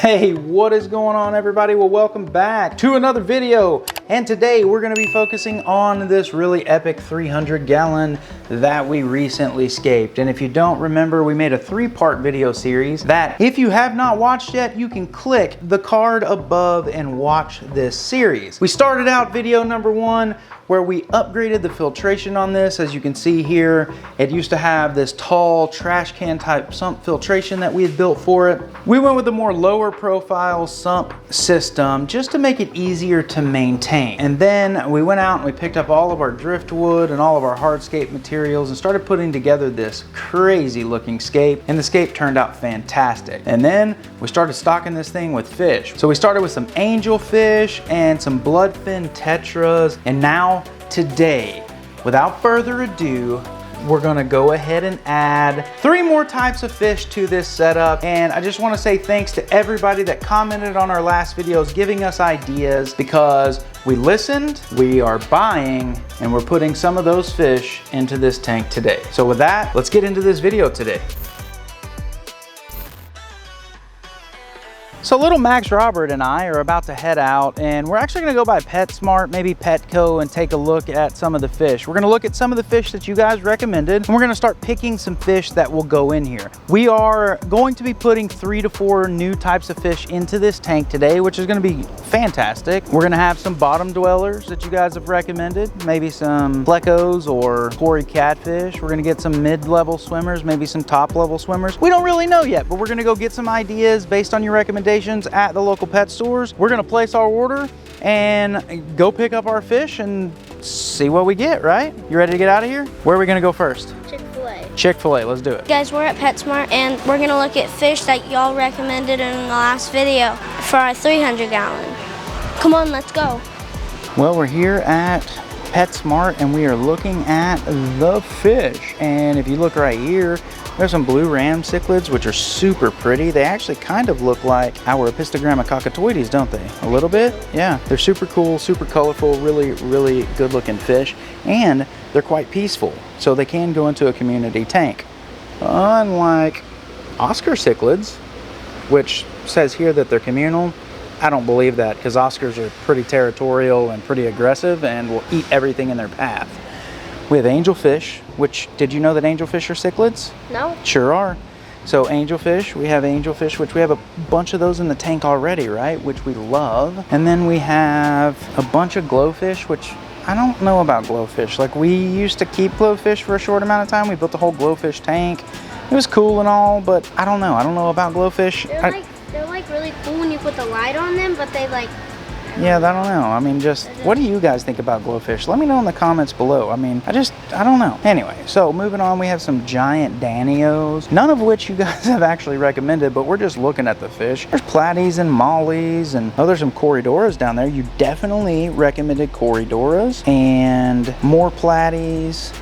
Hey, what is going on, everybody? Well, welcome back to another video. And today we're going to be focusing on this really epic 300-gallon that we recently scaped. And if you don't remember, we made a 3-part video series that if you have not watched yet, you can click the card above and watch this series. We started out video number 1 where we upgraded the filtration on this. As you can see here, it used to have this tall trash can type sump filtration that we had built for it. We went with a more lower profile sump system just to make it easier to maintain. And then we went out and we picked up all of our driftwood and all of our hardscape materials and started putting together this crazy looking scape, and the scape turned out fantastic. And then we started stocking this thing with fish. So we started with some angelfish and some bloodfin tetras, and now today, without further ado, we're gonna go ahead and add 3 more types of fish to this setup. And I just wanna say thanks to everybody that commented on our last videos, giving us ideas, because we listened, we are buying, and we're putting some of those fish into this tank today. So with that, let's get into this video today. So little Max Robert and I are about to head out, and we're actually gonna go by PetSmart, maybe Petco, and take a look at some of the fish. We're gonna look at some of the fish that you guys recommended, and we're gonna start picking some fish that will go in here. We are going to be putting 3 to 4 new types of fish into this tank today, which is gonna be fantastic. We're gonna have some bottom dwellers that you guys have recommended, maybe some plecos or hoary catfish. We're gonna get some mid-level swimmers, maybe some top-level swimmers. We don't really know yet, but we're gonna go get some ideas based on your recommendations at the local pet stores. We're gonna place our order and go pick up our fish and see what we get, right? You ready to get out of here? Where are we gonna go first? Chick-fil-A. Chick-fil-A, let's do it. Guys, we're at PetSmart and we're gonna look at fish that y'all recommended in the last video for our 300-gallon. Come on, let's go. Well, we're here at PetSmart and we are looking at the fish. And if you look right here, there's some blue ram cichlids, which are super pretty. They actually kind of look like our Epistogramma cockatoides, don't they? A little bit? Yeah, they're super cool, super colorful, really, really good looking fish. And they're quite peaceful, so they can go into a community tank. Unlike Oscar cichlids, which says here that they're communal. I don't believe that, because Oscars are pretty territorial and pretty aggressive and will eat everything in their path. We have angelfish, which, did you know that angelfish are cichlids? No. Sure are. So angelfish, we have angelfish, which we have a bunch of those in the tank already, right? Which we love. And then we have a bunch of glowfish, which I don't know about glowfish. Like, we used to keep glowfish for a short amount of time. We built a whole glowfish tank. It was cool and all, but I don't know. I don't know about glowfish. They're like really cool when you put the light on them, but they like... Yeah, I don't know. I mean, just, what do you guys think about glowfish? Let me know in the comments below. I mean, I don't know. Anyway, so moving on, we have some giant Danios, none of which you guys have actually recommended, but we're just looking at the fish. There's platies and mollies, and oh, there's some corridoras down there. You definitely recommended corridoras, and more platies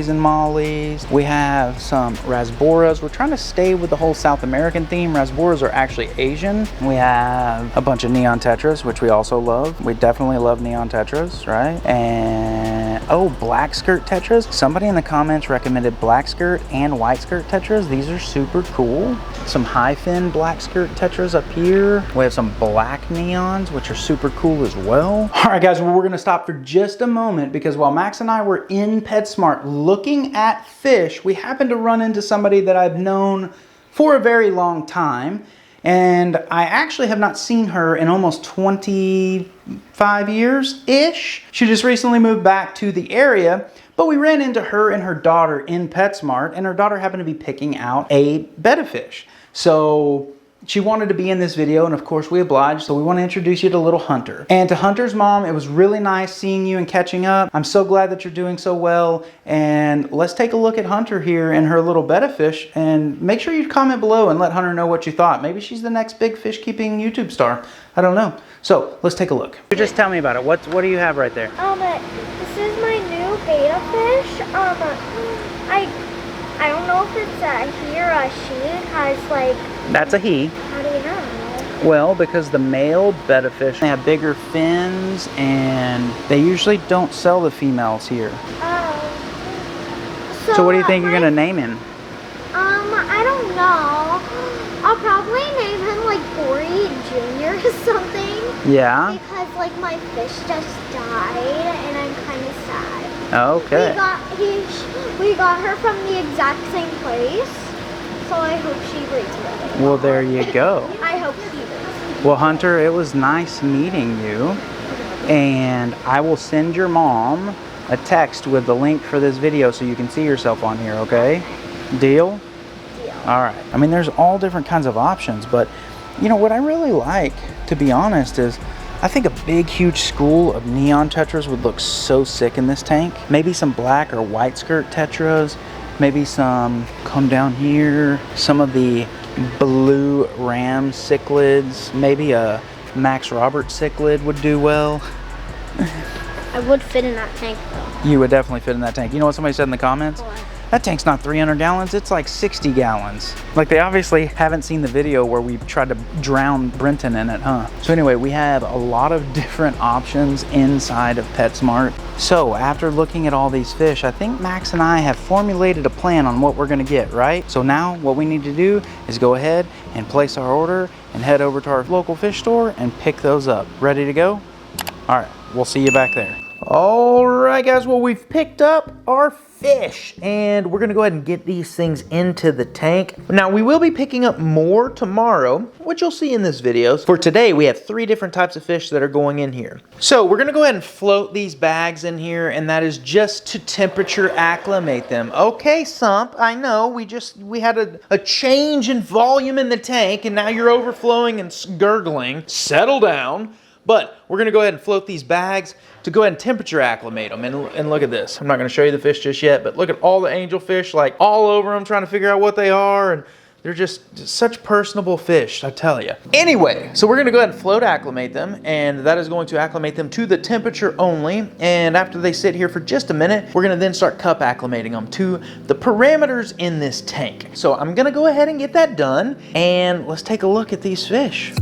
and mollies. We have some rasboras. We're trying to stay with the whole South American theme. Rasboras are actually Asian. We have a bunch of neon tetras, which we also love. We definitely love neon tetras, right? And oh, black skirt tetras. Somebody in the comments recommended black skirt and white skirt tetras. These are super cool. Some high fin black skirt tetras up here. We have some black neons, which are super cool as well. All right, guys, well, we're gonna stop for just a moment because while Max and I were in PetSmart looking at fish, we happened to run into somebody that I've known for a very long time. And I actually have not seen her in almost 25 years-ish. She just recently moved back to the area, but we ran into her and her daughter in PetSmart, and her daughter happened to be picking out a betta fish. So she wanted to be in this video, and of course we obliged, so we want to introduce you to little Hunter. And to Hunter's mom, it was really nice seeing you and catching up. I'm so glad that you're doing so well, and let's take a look at Hunter here and her little betta fish, and make sure you comment below and let Hunter know what you thought. Maybe she's the next big fish keeping YouTube star. I don't know. So let's take a look. Just tell me about it. What do you have right there? This is my new betta fish. I don't know if it's a he or a she, because like... That's a he. How do you know? Well, because the male betta fish, they have bigger fins, and they usually don't sell the females here. Oh. So what do you think you're gonna name him? I don't know. I'll probably name him like something. Yeah? Because like my fish just died and I'm kind of sad. Okay. We got her from the exact same place. So I hope she breeds really Well, there you go. I hope he breeds. Well, Hunter, it was nice meeting you. And I will send your mom a text with the link for this video so you can see yourself on here, okay? Deal? Deal. All right. I mean, there's all different kinds of options, but you know what I really like, to be honest, is I think a big, huge school of neon tetras would look so sick in this tank. Maybe some black or white skirt tetras. Maybe some, come down here, some of the blue ram cichlids. Maybe a Max Roberts cichlid would do well. I would fit in that tank though. You would definitely fit in that tank. You know what somebody said in the comments? What? That tank's not 300 gallons, it's like 60 gallons. Like, they obviously haven't seen the video where we tried to drown Brenton in it, huh? So anyway, we have a lot of different options inside of PetSmart. So after looking at all these fish, I think Max and I have formulated a plan on what we're gonna get, right? So now what we need to do is go ahead and place our order and head over to our local fish store and pick those up. Ready to go? All right, we'll see you back there. All right, guys, well, we've picked up our fish and we're gonna go ahead and get these things into the tank. Now, we will be picking up more tomorrow, which you'll see in this video. For today, we have 3 different types of fish that are going in here. So we're gonna go ahead and float these bags in here, and that is just to temperature acclimate them. Okay, Sump, I know, we had a change in volume in the tank and now you're overflowing and gurgling. Settle down. But we're gonna go ahead and float these bags to go ahead and temperature acclimate them. And look at this. I'm not gonna show you the fish just yet, but look at all the angelfish, like all over them, trying to figure out what they are. And they're just such personable fish, I tell you. Anyway, so we're gonna go ahead and float acclimate them, and that is going to acclimate them to the temperature only. And after they sit here for just a minute, we're gonna then start cup acclimating them to the parameters in this tank. So I'm gonna go ahead and get that done, and let's take a look at these fish.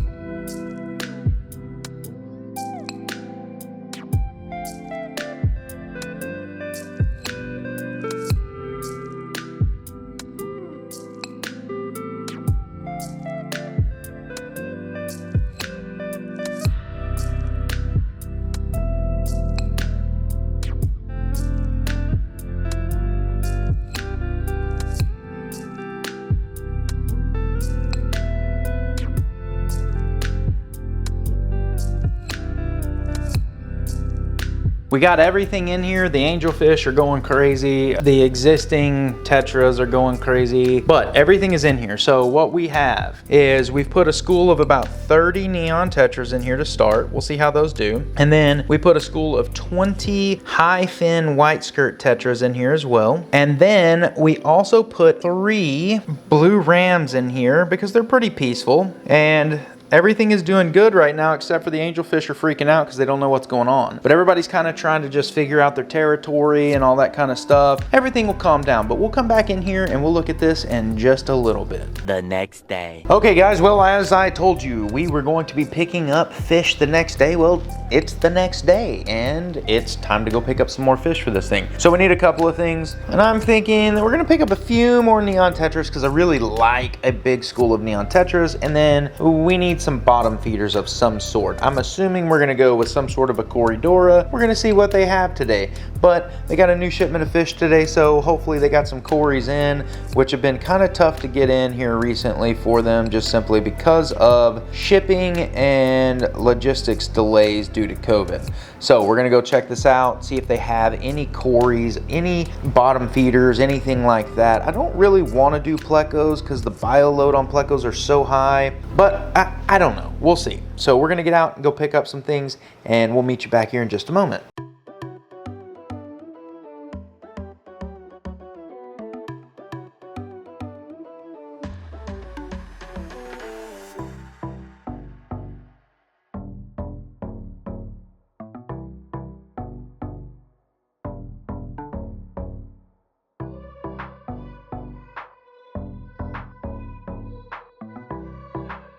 We got everything in here. The angelfish are going crazy. The existing tetras are going crazy, but everything is in here. So what we have is we've put a school of about 30 neon tetras in here to start. We'll see how those do. And then we put a school of 20 high fin white skirt tetras in here as well. And then we also put 3 blue rams in here because they're pretty peaceful. And everything is doing good right now, except for the angelfish are freaking out because they don't know what's going on. But everybody's kind of trying to just figure out their territory and all that kind of stuff. Everything will calm down, but we'll come back in here and we'll look at this in just a little bit. The next day. Okay, guys, well, as I told you, we were going to be picking up fish the next day. Well, it's the next day, and it's time to go pick up some more fish for this thing. So we need a couple of things, and I'm thinking that we're gonna pick up a few more neon tetras because I really like a big school of neon tetras, and then we need some bottom feeders of some sort. I'm assuming we're gonna go with some sort of a Corydora. We're gonna see what they have today, but they got a new shipment of fish today, so hopefully they got some Corys in, which have been kind of tough to get in here recently for them, just simply because of shipping and logistics delays due to COVID. So we're gonna go check this out, see if they have any Corys, any bottom feeders, anything like that. I don't really want to do plecos because the bio load on plecos are so high, but I don't know. We'll see. So we're gonna get out and go pick up some things, and we'll meet you back here in just a moment.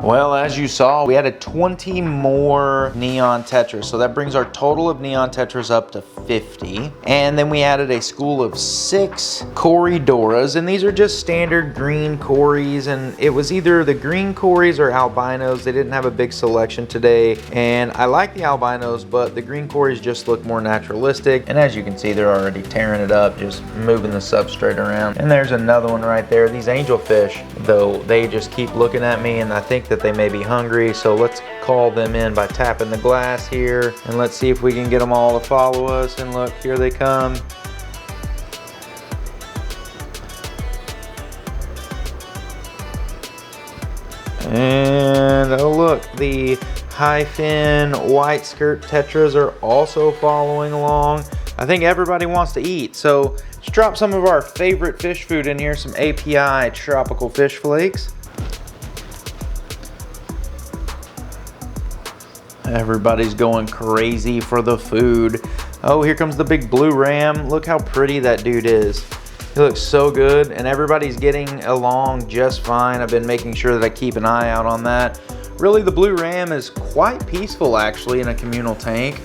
Well, as you saw, we added 20 more neon tetras. So that brings our total of neon tetras up to 50. And then we added a school of 6 corridoras. And these are just standard green corys. And it was either the green corys or albinos. They didn't have a big selection today. And I like the albinos, but the green corys just look more naturalistic. And as you can see, they're already tearing it up, just moving the substrate around. And there's another one right there. These angelfish, though, they just keep looking at me, and I think that they may be hungry. So let's call them in by tapping the glass here, and let's see if we can get them all to follow us. And look, here they come. And oh look, the high fin white skirt tetras are also following along. I think everybody wants to eat, so let's drop some of our favorite fish food in here, some API tropical fish flakes. Everybody's going crazy for the food. Oh, here comes the big blue ram. Look how pretty that dude is. He looks so good, and everybody's getting along just fine. I've been making sure that I keep an eye out on that. Really, the blue ram is quite peaceful actually in a communal tank.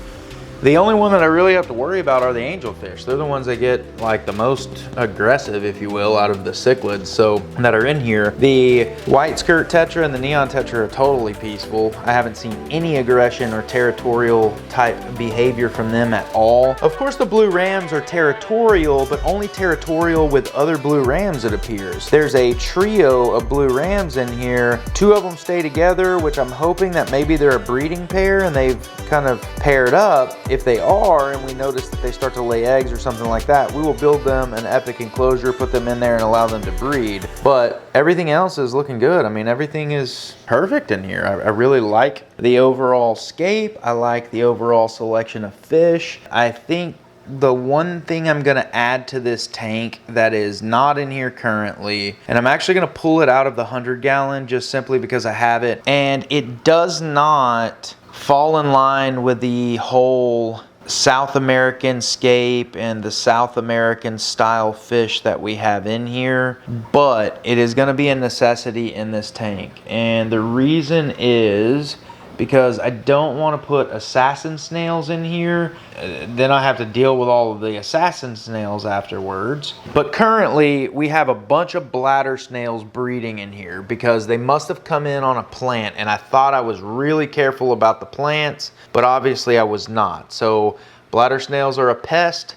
The only one that I really have to worry about are the angelfish. They're the ones that get like the most aggressive, if you will, out of the cichlids so that are in here. The white skirt tetra and the neon tetra are totally peaceful. I haven't seen any aggression or territorial type behavior from them at all. Of course, the blue rams are territorial, but only territorial with other blue rams, it appears. There's a trio of blue rams in here. 2 of them stay together, which I'm hoping that maybe they're a breeding pair and they've kind of paired up. If they are, and we notice that they start to lay eggs or something like that, we will build them an epic enclosure, put them in there, and allow them to breed. But everything else is looking good. I mean, everything is perfect in here. I really like the overall scape. I like the overall selection of fish. I think the one thing I'm gonna add to this tank that is not in here currently, and I'm actually gonna pull it out of the 100-gallon just simply because I have it, and it does not fall in line with the whole South American scape and the South American style fish that we have in here, but it is going to be a necessity in this tank. And the reason is because I don't want to put assassin snails in here. Then I have to deal with all of the assassin snails afterwards. But currently we have a bunch of bladder snails breeding in here because they must have come in on a plant, and I thought I was really careful about the plants, but obviously I was not. So bladder snails are a pest.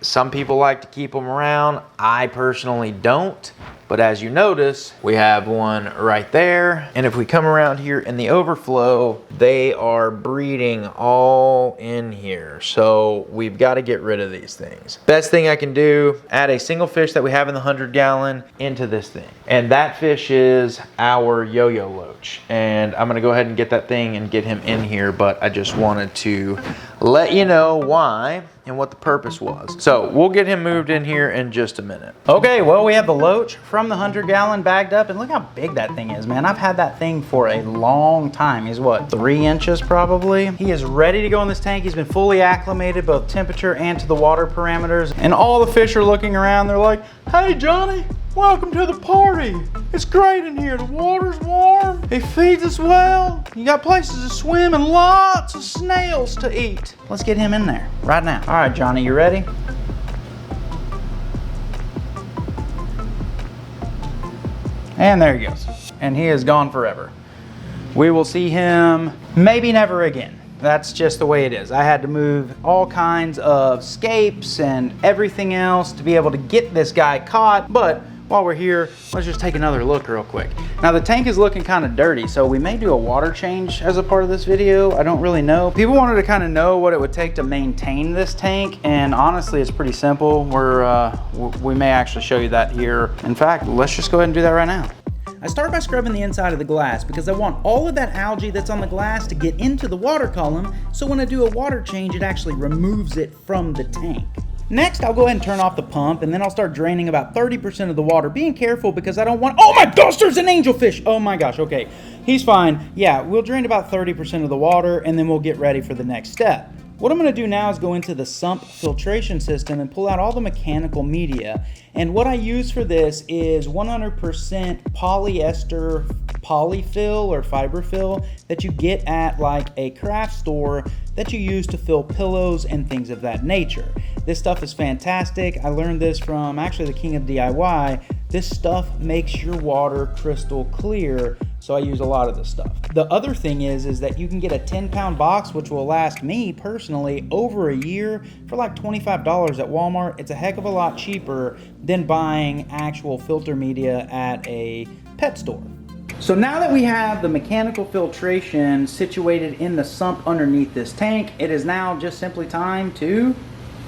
Some people like to keep them around. I personally don't. But as you notice, we have one right there. And if we come around here in the overflow, they are breeding all in here. So we've got to get rid of these things. Best thing I can do, add a single fish that we have in the 100-gallon into this thing. And that fish is our yo-yo loach. And I'm gonna go ahead and get that thing and get him in here, but I just wanted to let you know why and what the purpose was. So we'll get him moved in here in just a minute. Okay, well, we have the loach from the 100-gallon bagged up, and look how big that thing is, man. I've had that thing for a long time. He's what, 3 inches probably? He is ready to go in this tank. He's been fully acclimated, both temperature and to the water parameters. And all the fish are looking around. They're like, hey, Johnny, welcome to the party. It's great in here. The water's warm. It feeds us well. You got places to swim and lots of snails to eat. Let's get him in there right now. All right, Johnny, you ready? And there he goes. And he is gone forever. We will see him maybe never again. That's just the way it is. I had to move all kinds of scapes and everything else to be able to get this guy caught. But while we're here, let's just take another look real quick. Now the tank is looking kind of dirty, so we may do a water change as a part of this video. I don't really know. People wanted to kind of know what it would take to maintain this tank, and honestly, it's pretty simple. We may actually show you that here. In fact, let's just go ahead and do that right now. I start by scrubbing the inside of the glass because I want all of that algae that's on the glass to get into the water column, so when I do a water change, it actually removes it from the tank. Next, I'll go ahead and turn off the pump, and then I'll start draining about 30% of the water, being careful because I don't want... Oh my gosh, there's an angelfish! Oh my gosh, okay. He's fine. Yeah, we'll drain about 30% of the water, and then we'll get ready for the next step. What I'm going to do now is go into the sump filtration system and pull out all the mechanical media. And what I use for this is 100% polyester polyfill or fiberfill that you get at like a craft store that you use to fill pillows and things of that nature. This stuff is fantastic. I learned this from actually the king of DIY. This stuff makes your water crystal clear, so I use a lot of this stuff. The other thing is that you can get a 10-pound box, which will last me personally over a year for like $25 at Walmart. It's a heck of a lot cheaper than buying actual filter media at a pet store. So now that we have the mechanical filtration situated in the sump underneath this tank, it is now just simply time to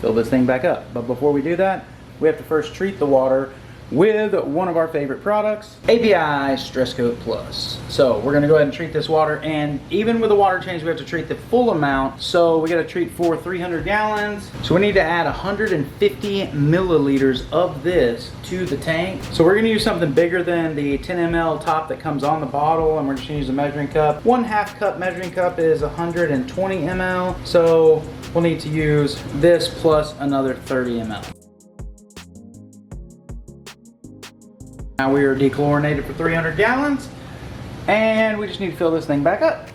fill this thing back up. But before we do that, we have to first treat the water with one of our favorite products, API Stress Coat Plus. So we're gonna go ahead and treat this water, and even with the water change, we have to treat the full amount. So we gotta treat for 300 gallons. So we need to add 150 milliliters of this to the tank. So we're gonna use something bigger than the 10 ml top that comes on the bottle, and we're just gonna use a measuring cup. 1/2 cup measuring cup is 120 ml. So we'll need to use this plus another 30 ml. Now we are dechlorinated for 300 gallons, and we just need to fill this thing back up.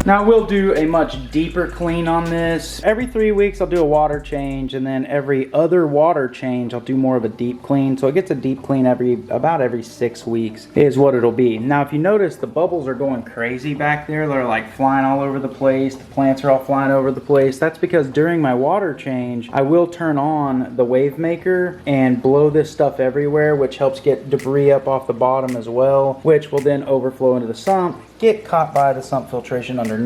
Now we'll do a much deeper clean on this. Every 3 weeks I'll do a water change, and then every other water change I'll do more of a deep clean. So it gets a deep clean about every 6 weeks is what it'll be. Now if you notice, the bubbles are going crazy back there. They're like flying all over the place. The plants are all flying over the place. That's because during my water change, I will turn on the wave maker and blow this stuff everywhere, which helps get debris up off the bottom as well, which will then overflow into the sump, get caught by the sump filtration underneath.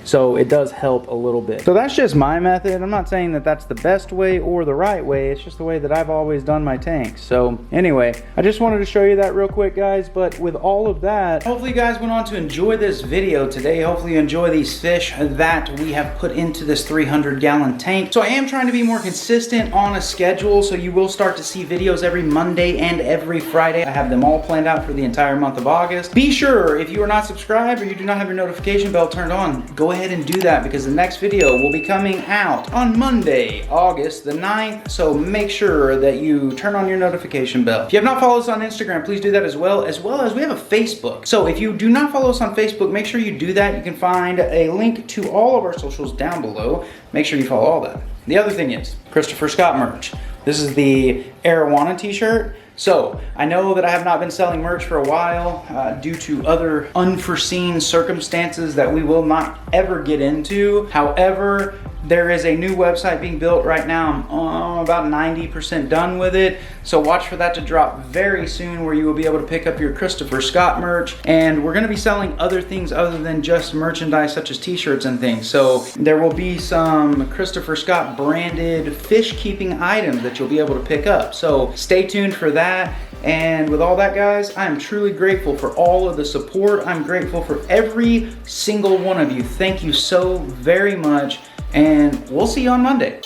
So it does help a little bit. So that's just my method. I'm not saying that that's the best way or the right way. It's just the way that I've always done my tanks. So anyway, I just wanted to show you that real quick, guys. But with all of that, hopefully you guys went on to enjoy this video today. Hopefully you enjoy these fish that we have put into this 300-gallon tank. So I am trying to be more consistent on a schedule. So you will start to see videos every Monday and every Friday. I have them all planned out for the entire month of August. Be sure, if you are not subscribed or you do not have your notification bell turned on, go ahead and do that, because the next video will be coming out on Monday, August the 9th. So make sure that you turn on your notification bell. If you have not followed us on Instagram, please do that as well as we have a Facebook. So if you do not follow us on Facebook, make sure you do that. You can find a link to all of our socials down below. Make sure you follow all that. The other thing is Christopher Scott merch. This is the Arowana t-shirt. So I know that I have not been selling merch for a while due to other unforeseen circumstances that we will not ever get into. However, there is a new website being built right now. I'm about 90% done with it. So watch for that to drop very soon, where you will be able to pick up your Christopher Scott merch. And we're gonna be selling other things other than just merchandise such as t-shirts and things. So there will be some Christopher Scott branded fish keeping items that you'll be able to pick up. So stay tuned for that. And with all that, guys, I am truly grateful for all of the support. I'm grateful for every single one of you. Thank you so very much. And we'll see you on Monday.